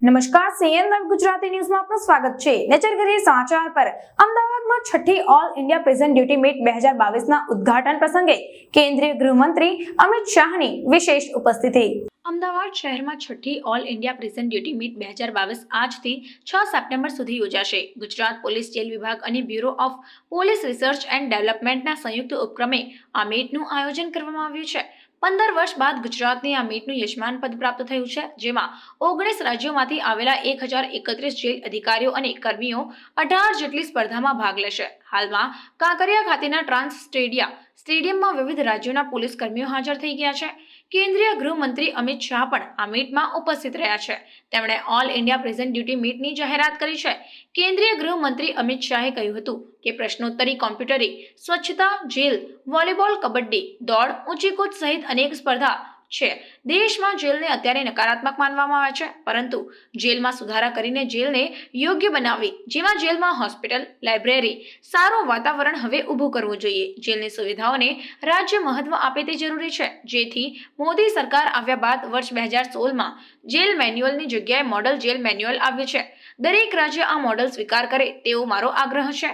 નમસ્કાર, CN live Gujarati ન્યૂઝમાં આપનું સ્વાગત છે। નજર કરીએ સમાચાર પર। અમદાવાદમાં છઠ્ઠી all India prison duty meet 2022ના ઉદ્ઘાટન પ્રસંગે કેન્દ્રીય ગૃહમંત્રી અમિત શાહની વિશેષ ઉપસ્થિતિ। અમદાવાદ શહેરમાં છઠ્ઠી all India prison duty meet 2022 આજથી 6 સપ્ટેમ્બર સુધી યોજાશે। ગુજરાત પોલીસ જેલ વિભાગ અને bureau of police research and ડેવલપમેન્ટના સંયુક્ત ઉપક્રમે આ મીટનું આયોજન કરવામાં આવ્યું છે। 15 વર્ષ બાદ ગુજરાતને આ મીટનું યજમાન પદ પ્રાપ્ત થયું છે, જેમાં 19 રાજ્યોમાંથી આવેલા 1031 જેલ અધિકારીઓ અને કર્મીઓ 18 જેટલી સ્પર્ધામાં ભાગ લેશે। હાલમાં કાંકરિયા ખાતેના ટ્રાન્સ સ્ટેડિયમમાં વિવિધ રાજ્યોના પોલીસ કર્મીઓ હાજર થઈ ગયા છે। કેન્દ્રીય ગૃહમંત્રી અમિત શાહ પણ આ મીટમાં ઉપસ્થિત રહ્યા છે। તેમણે ઓલ ઇન્ડિયા પ્રિઝન ડ્યુટી મીટની જાહેરાત કરી છે। કેન્દ્રીય ગૃહમંત્રી અમિત શાહે કહ્યું હતું કે પ્રશ્નોત્તરી, કોમ્પ્યુટરી, સ્વચ્છતા, જેલ, વોલીબોલ, કબડ્ડી, દોડ, ઊંચી કૂદ સહિત અનેક સ્પર્ધા છે। દેશમાં જેલને અત્યારે નકારાત્મક માનવામાં આવે છે, પરંતુ જેલમાં સુધારા કરીને જેલને યોગ્ય બનાવવી, જેમાં જેલમાં હોસ્પિટલ, લાઇબ્રેરી, સારું વાતાવરણ હવે ઊભું કરવું જોઈએ। જેલની સુવિધાઓને રાજ્ય મહત્વ આપે તે જરૂરી છે, જેથી મોદી સરકાર આવ્યા બાદ વર્ષ 2016માં જેલ મેન્યુઅલની જગ્યાએ મોડલ જેલ મેન્યુઅલ આવ્યું છે। દરેક રાજ્ય આ મોડલ સ્વીકાર કરે તેવો મારો આગ્રહ છે।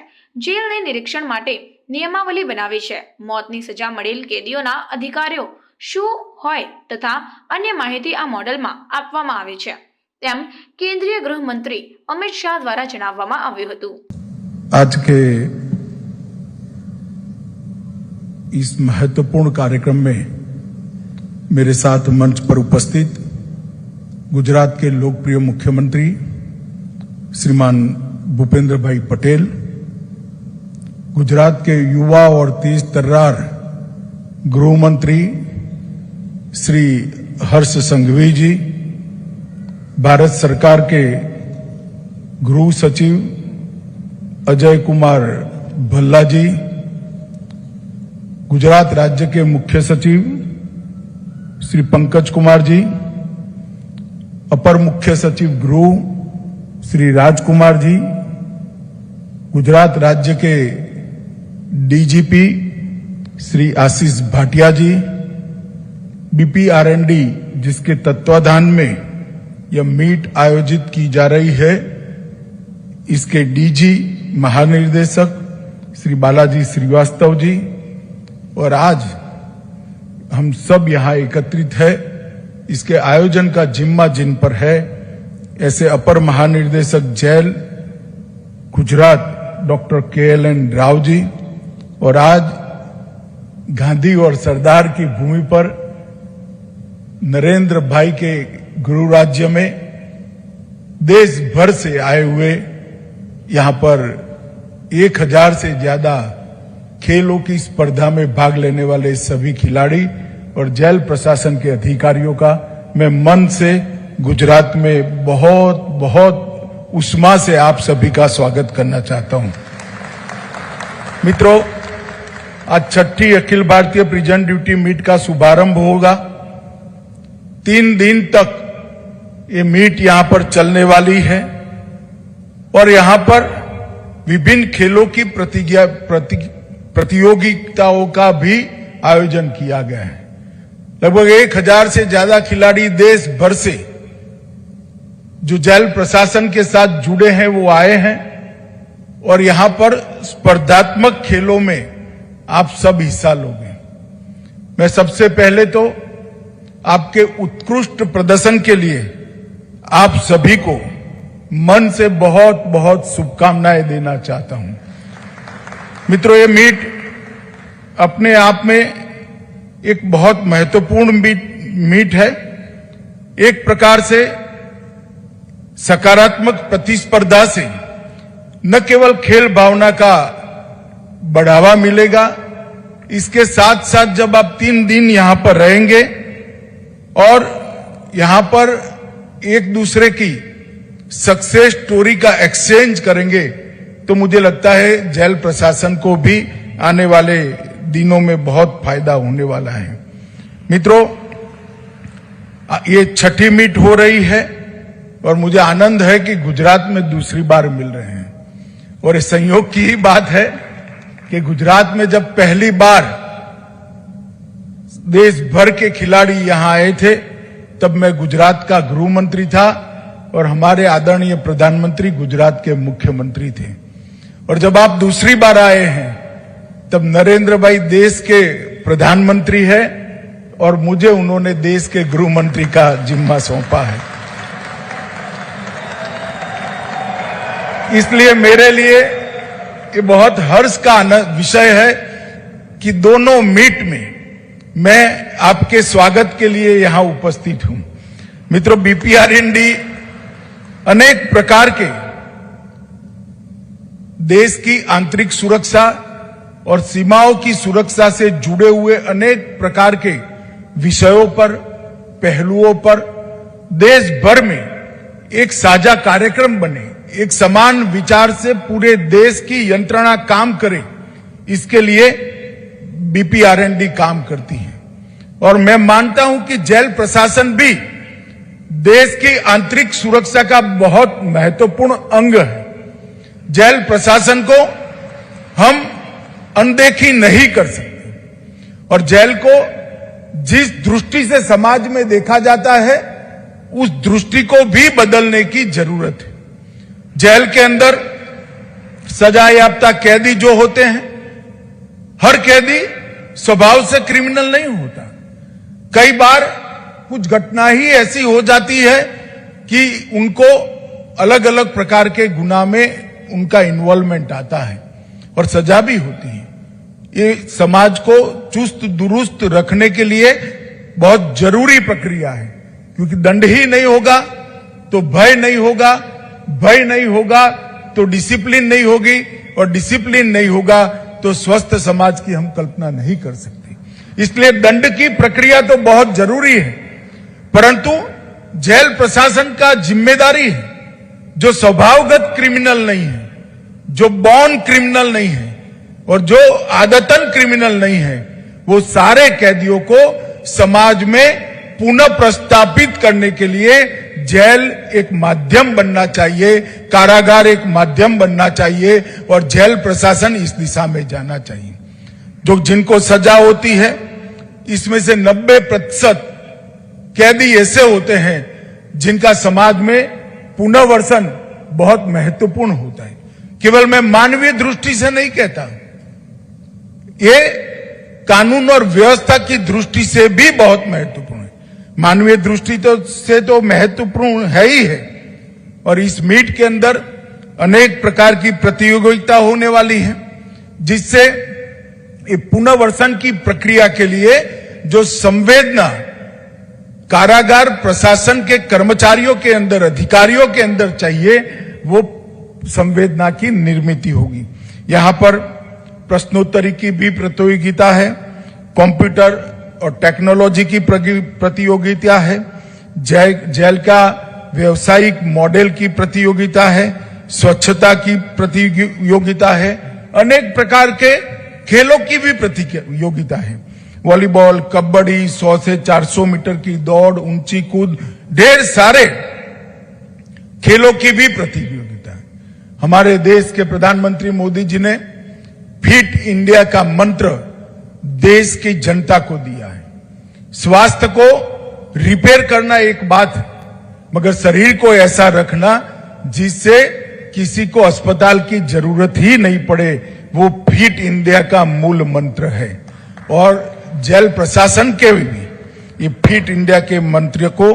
જેલને નિરીક્ષણ માટે નિયમાવલી બનાવી છે। મોતની સજા મળેલ કેદીઓના અધિકારો શું હોય તથા અન્ય માહિતી આ મોડલમાં આપવામાં આવી છે, તેમ કેન્દ્રીય ગૃહમંત્રી અમિત શાહ દ્વારા જણાવવામાં આવ્યું હતું। आज के इस महत्वपूर्ण कार्यक्रम में मेरे साथ मंच पर उपस्थित गुजरात के लोकप्रिय मुख्यमंत्री श्रीमान भूपेंद्र भाई पटेल, गुजरात के युवा और तेज तर्रार गृह मंत्री श्री हर्ष संघवी जी, भारत सरकार के गृह सचिव अजय कुमार भल्ला जी, गुजरात राज्य के मुख्य सचिव श्री पंकज कुमार जी, अपर मुख्य सचिव गृह श्री राजकुमार जी, गुजरात राज्य के डीजीपी श्री आशीष भाटिया जी, बीपीआरएनडी जिसके तत्वाधान में यह मीट आयोजित की जा रही है, इसके डीजी महानिर्देशक श्री बालाजी श्रीवास्तव जी, और आज हम सब यहाँ एकत्रित है, इसके आयोजन का जिम्मा जिन पर है ऐसे अपर महानिर्देशक jail Gujarat doctor KLN Rao ji, और आज गांधी और सरदार की भूमि पर नरेंद्र भाई के गृह राज्य में देश भर से आए हुए यहां पर 1000 से ज्यादा खेलों की स्पर्धा में भाग लेने वाले सभी खिलाड़ी और जेल प्रशासन के अधिकारियों का मैं मन से गुजरात में बहुत बहुत उष्मा से आप सभी का स्वागत करना चाहता हूं। मित्रों, आज छठी Akhil Bharatiya prison duty meet का शुभारंभ होगा। 3 दिन तक ये मीट यहां पर चलने वाली है और यहां पर विभिन्न खेलों की प्रतियोगिताओं का भी आयोजन किया गया है। लगभग 1000 से ज्यादा खिलाड़ी देश भर से जो जेल प्रशासन के साथ जुड़े हैं वो आए हैं और यहां पर स्पर्धात्मक खेलों में आप सब हिस्सा लोगे। मैं सबसे पहले तो आपके उत्कृष्ट प्रदर्शन के लिए आप सभी को मन से बहुत बहुत शुभकामनाएं देना चाहता हूं। मित्रों, ये मीट अपने आप में एक बहुत महत्वपूर्ण मीट है। एक प्रकार से सकारात्मक प्रतिस्पर्धा से न केवल खेल भावना का बढ़ावा मिलेगा, इसके साथ साथ जब आप 3 दिन यहां पर रहेंगे और यहां पर एक दूसरे की सक्सेस स्टोरी का एक्सचेंज करेंगे, तो मुझे लगता है जेल प्रशासन को भी आने वाले दिनों में बहुत फायदा होने वाला है। मित्रों, ये छठी मीट हो रही है और मुझे आनंद है कि गुजरात में दूसरी बार मिल रहे हैं, और इस संयोग की ही बात है कि गुजरात में जब पहली बार देश भर के खिलाड़ी यहां आए थे, तब मैं गुजरात का गृह मंत्री था और हमारे आदरणीय प्रधानमंत्री गुजरात के मुख्यमंत्री थे। और जब आप दूसरी बार आए हैं तब नरेंद्र भाई देश के प्रधानमंत्री है और मुझे उन्होंने देश के गृह मंत्री का जिम्मा सौंपा है। इसलिए मेरे लिए ये बहुत हर्ष का विषय है कि दोनों मीट में मैं आपके स्वागत के लिए यहां उपस्थित हूं। मित्रों, बीपीआरएनडी अनेक प्रकार के देश की आंतरिक सुरक्षा और सीमाओं की सुरक्षा से जुड़े हुए अनेक प्रकार के विषयों पर, पहलुओं पर देश भर में एक साझा कार्यक्रम बने, एक समान विचार से पूरे देश की यंत्रणा काम करे, इसके लिए बीपीआरएनडी काम करती है। और मैं मानता हूं कि जेल प्रशासन भी देश की आंतरिक सुरक्षा का बहुत महत्वपूर्ण अंग है। जेल प्रशासन को हम अनदेखी नहीं कर सकते और जेल को जिस दृष्टि से समाज में देखा जाता है उस दृष्टि को भी बदलने की जरूरत है। जेल के अंदर सजा याफ्ता कैदी जो होते हैं, हर कैदी स्वभाव से क्रिमिनल नहीं होता। कई बार कुछ घटना ही ऐसी हो जाती है कि उनको अलग अलग प्रकार के गुनाह में उनका इन्वॉल्वमेंट आता है और सजा भी होती है। ये समाज को चुस्त दुरुस्त रखने के लिए बहुत जरूरी प्रक्रिया है, क्योंकि दंड ही नहीं होगा तो भय नहीं होगा, भय नहीं होगा तो डिसिप्लिन नहीं होगी और डिसिप्लिन नहीं होगा तो स्वस्थ समाज की हम कल्पना नहीं कर सकते। इसलिए दंड की प्रक्रिया तो बहुत जरूरी है, परंतु जेल प्रशासन का जिम्मेदारी है, जो स्वभावगत क्रिमिनल नहीं है, जो बॉर्न क्रिमिनल नहीं है और जो आदतन क्रिमिनल नहीं है, वो सारे कैदियों को समाज में पुनः प्रस्थापित करने के लिए जेल एक माध्यम बनना चाहिए, कारागार एक माध्यम बनना चाहिए और जेल प्रशासन इस दिशा में जाना चाहिए। जो जिनको सजा होती है इसमें से 90% कैदी ऐसे होते हैं जिनका समाज में पुनर्वसन बहुत महत्वपूर्ण होता है। केवल मैं मानवीय दृष्टि से नहीं कहता, ये कानून और व्यवस्था की दृष्टि से भी बहुत महत्वपूर्ण है। मानवीय दृष्टि से तो महत्वपूर्ण है ही है। और इस मीट के अंदर अनेक प्रकार की प्रतियोगिता होने वाली है, जिससे पुनर्वसन की प्रक्रिया के लिए जो संवेदना कारागार प्रशासन के कर्मचारियों के अंदर, अधिकारियों के अंदर चाहिए, वो संवेदना की निर्मित होगी। यहां पर प्रश्नोत्तरी की भी प्रतियोगिता है, कंप्यूटर और टेक्नोलॉजी की प्रतियोगिता है, जेल का व्यवसायिक मॉडल की प्रतियोगिता है, स्वच्छता की प्रतियोगिता है, अनेक प्रकार के खेलों की भी प्रतियोगिता है। वॉलीबॉल, कबड्डी, 100 से 400 मीटर की दौड़, ऊंची कूद, ढेर सारे खेलों की भी प्रतियोगिता है। हमारे देश के प्रधानमंत्री मोदी जी ने फिट इंडिया का मंत्र देश की जनता को दिया है। स्वास्थ्य को रिपेयर करना एक बात है, मगर शरीर को ऐसा रखना जिससे किसी को अस्पताल की जरूरत ही नहीं पड़े, वो फिट इंडिया का मूल मंत्र है। और जेल प्रशासन के भी ये फिट इंडिया के मंत्र को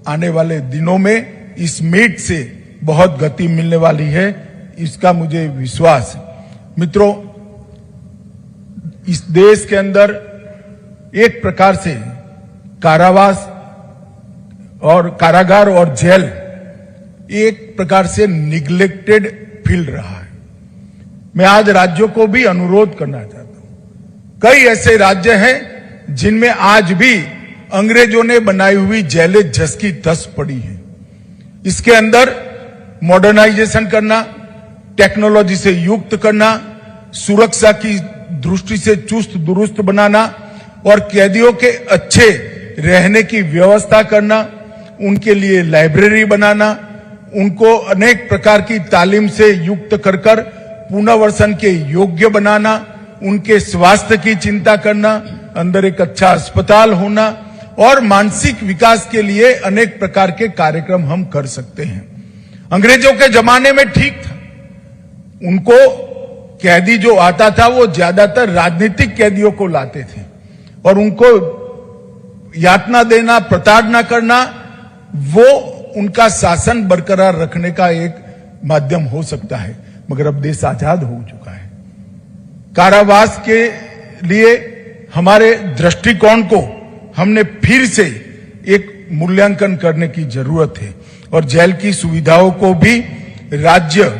आने वाले दिनों में इस मीट से बहुत गति मिलने वाली है, इसका मुझे विश्वास है। मित्रों, इस देश के अंदर एक प्रकार से कारावास और कारागार और जेल एक प्रकार से निग्लेक्टेड फील्ड रहा है। मैं आज राज्यों को भी अनुरोध करना चाहता हूं। कई ऐसे राज्य हैं जिनमें आज भी अंग्रेजों ने बनाई हुई जेलें जस की तस पड़ी हैं। इसके अंदर मॉडर्नाइजेशन करना, टेक्नोलॉजी से युक्त करना, सुरक्षा की दृष्टि से चुस्त दुरुस्त बनाना और कैदियों के अच्छे रहने की व्यवस्था करना, उनके लिए लाइब्रेरी बनाना, उनको अनेक प्रकार की तालीम से युक्त कर कर पुनर्वसन के योग्य बनाना, उनके स्वास्थ्य की चिंता करना, अंदर एक अच्छा अस्पताल होना और मानसिक विकास के लिए अनेक प्रकार के कार्यक्रम हम कर सकते हैं। अंग्रेजों के जमाने में ठीक था, उनको कैदी जो आता था वो ज्यादातर राजनीतिक कैदियों को लाते थे और उनको यातना देना, प्रताड़ना करना, वो उनका शासन बरकरार रखने का एक माध्यम हो सकता है। मगर अब देश आजाद हो चुका है। कारावास के लिए हमारे दृष्टिकोण को हमने फिर से एक मूल्यांकन करने की जरूरत है और जेल की सुविधाओं को भी राज्य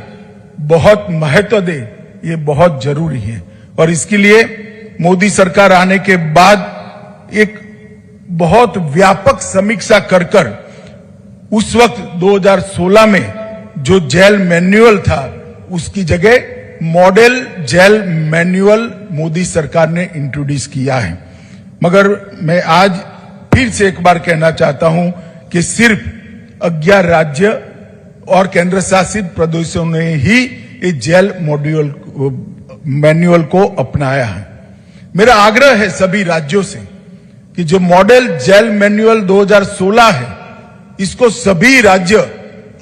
बहुत महत्व दे, ये बहुत जरूरी है। और इसके लिए मोदी सरकार आने के बाद एक बहुत व्यापक समीक्षा कर उस वक्त 2016 में जो जेल मैनुअल था उसकी जगह मॉडल जेल मैनुअल मोदी सरकार ने इंट्रोड्यूस किया है। मगर मैं आज फिर से एक बार कहना चाहता हूं कि सिर्फ 11 राज्य और केंद्र शासित प्रदेशों ने ही इस जेल मैनुअल को अपनाया है। मेरा आग्रह है सभी राज्यों से कि जो मॉडल जेल मैनुअल 2016 है, इसको सभी राज्य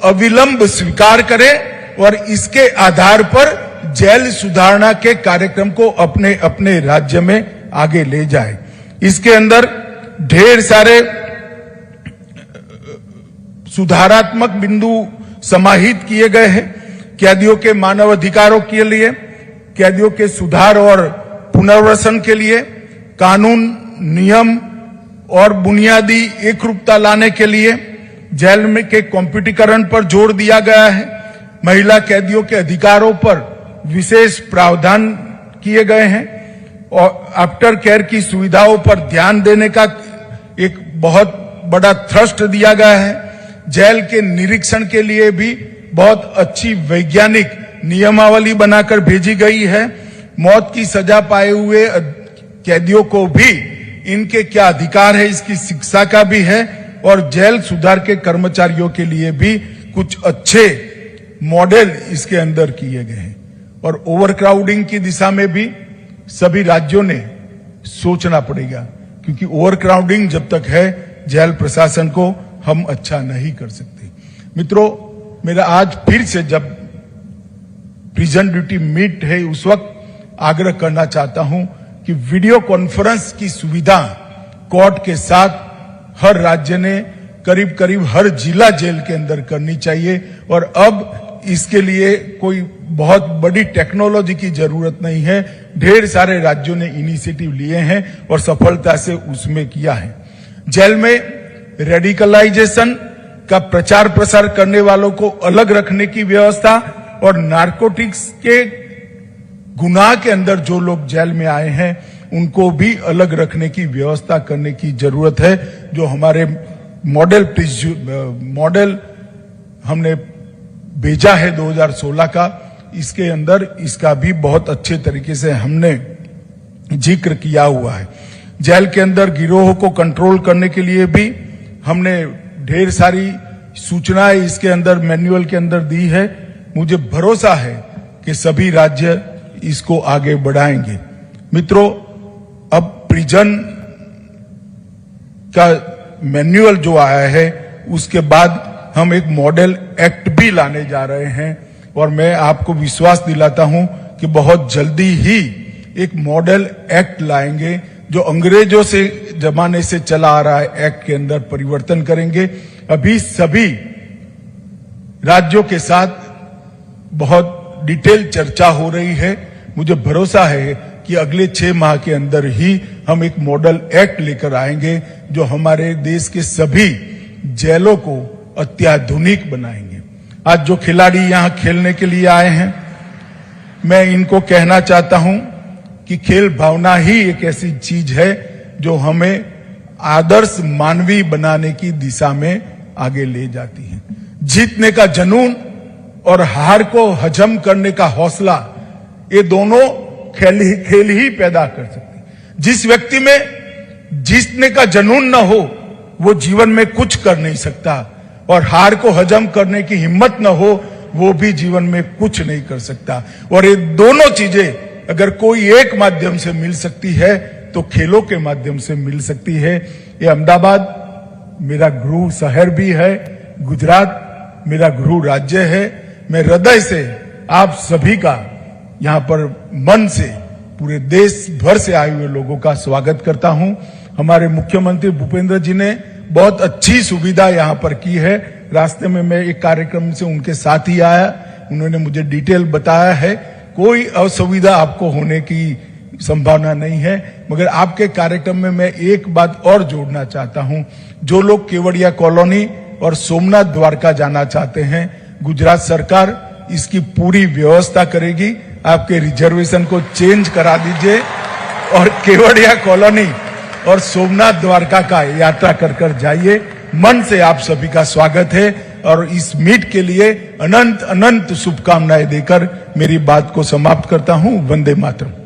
अविलंब स्वीकार करें और इसके आधार पर जेल सुधारना के कार्यक्रम को अपने अपने राज्य में आगे ले जाए। इसके अंदर ढेर सारे सुधारात्मक बिंदु समाहित किए गए हैं। कैदियों के मानव अधिकारों के लिए, कैदियों के सुधार और पुनर्वसन के लिए, कानून, नियम और बुनियादी एकरूपता लाने के लिए जेल में के कॉम्पिटिकरण पर जोर दिया गया है। महिला कैदियों के अधिकारों पर विशेष प्रावधान किए गए हैं और आफ्टर केयर की सुविधाओं पर ध्यान देने का एक बहुत बड़ा थ्रस्ट दिया गया है। जेल के निरीक्षण के लिए भी बहुत अच्छी वैज्ञानिक नियमावली बनाकर भेजी गई है। मौत की सजा पाए हुए कैदियों को भी इनके क्या अधिकार है इसकी शिक्षा का भी है और जेल सुधार के कर्मचारियों के लिए भी कुछ अच्छे मॉडल इसके अंदर किए गए हैं। और ओवरक्राउडिंग की दिशा में भी सभी राज्यों ने सोचना पड़ेगा, क्योंकि ओवरक्राउडिंग जब तक है जेल प्रशासन को हम अच्छा नहीं कर सकते। मित्रों, मेरा आज फिर से जब प्रिजन ड्यूटी मीट है उस वक्त आग्रह करना चाहता हूं कि वीडियो कॉन्फ्रेंस की सुविधा कोर्ट के साथ हर राज्य ने करीब करीब हर जिला जेल के अंदर करनी चाहिए। और अब इसके लिए कोई बहुत बड़ी टेक्नोलॉजी की जरूरत नहीं है, ढेर सारे राज्यों ने इनिशिएटिव लिए हैं और सफलता से उसमें किया है। जेल में रेडिकलाइजेशन का प्रचार प्रसार करने वालों को अलग रखने की व्यवस्था और नारकोटिक्स के गुनाह के अंदर जो लोग जेल में आए हैं उनको भी अलग रखने की व्यवस्था करने की जरूरत है। जो हमारे मॉडल हमने भेजा है 2016 का, इसके अंदर इसका भी बहुत अच्छे तरीके से हमने जिक्र किया हुआ है। जेल के अंदर गिरोह को कंट्रोल करने के लिए भी हमने ढेर सारी सूचनाएं इसके अंदर मैनुअल के अंदर दी है। मुझे भरोसा है कि सभी राज्य इसको आगे बढ़ाएंगे। मित्रों, अब प्रिजन का मैनुअल जो आया है उसके बाद हम एक मॉडल एक्ट भी लाने जा रहे हैं और मैं आपको विश्वास दिलाता हूं कि बहुत जल्दी ही एक मॉडल एक्ट लाएंगे जो अंग्रेजों से जमाने से चला आ रहा है एक्ट के अंदर परिवर्तन करेंगे। अभी सभी राज्यों के साथ बहुत डिटेल चर्चा हो रही है। मुझे भरोसा है कि अगले 6 माह के अंदर ही हम एक मॉडल एक्ट लेकर आएंगे जो हमारे देश के सभी जेलों को अत्याधुनिक बनाएंगे। आज जो खिलाड़ी यहां खेलने के लिए आए हैं, मैं इनको कहना चाहता हूं कि खेल भावना ही एक ऐसी चीज है जो हमें आदर्श मानवीय बनाने की दिशा में आगे ले जाती है। जीतने का जुनून और हार को हजम करने का हौसला, ये दोनों खेल ही पैदा कर सकते हैं। जिस व्यक्ति में जीतने का जुनून न हो वो जीवन में कुछ कर नहीं सकता और हार को हजम करने की हिम्मत न हो वो भी जीवन में कुछ नहीं कर सकता। और ये दोनों चीजें अगर कोई एक माध्यम से मिल सकती है तो खेलों के माध्यम से मिल सकती है। ये अहमदाबाद मेरा गृह शहर भी है, गुजरात मेरा गृह राज्य है। मैं हृदय से आप सभी का यहाँ पर मन से पूरे देश भर से आए हुए लोगों का स्वागत करता हूँ। हमारे मुख्यमंत्री भूपेंद्र जी ने बहुत अच्छी सुविधा यहाँ पर की है। रास्ते में मैं एक कार्यक्रम से उनके साथ ही आया, उन्होंने मुझे डिटेल बताया है, कोई असुविधा आपको होने की संभावना नहीं है। मगर आपके कार्यक्रम में मैं एक बात और जोड़ना चाहता हूं, जो लोग केवड़िया कॉलोनी और सोमनाथ द्वारका जाना चाहते हैं, गुजरात सरकार इसकी पूरी व्यवस्था करेगी। आपके रिजर्वेशन को चेंज करा दीजिए और केवड़िया कॉलोनी और सोमनाथ द्वारका का यात्रा कर कर जाइए। मन से आप सभी का स्वागत है और इस मीट के लिए अनंत अनंत शुभकामनाएं देकर मेरी बात को समाप्त करता हूं। वंदे मातरम।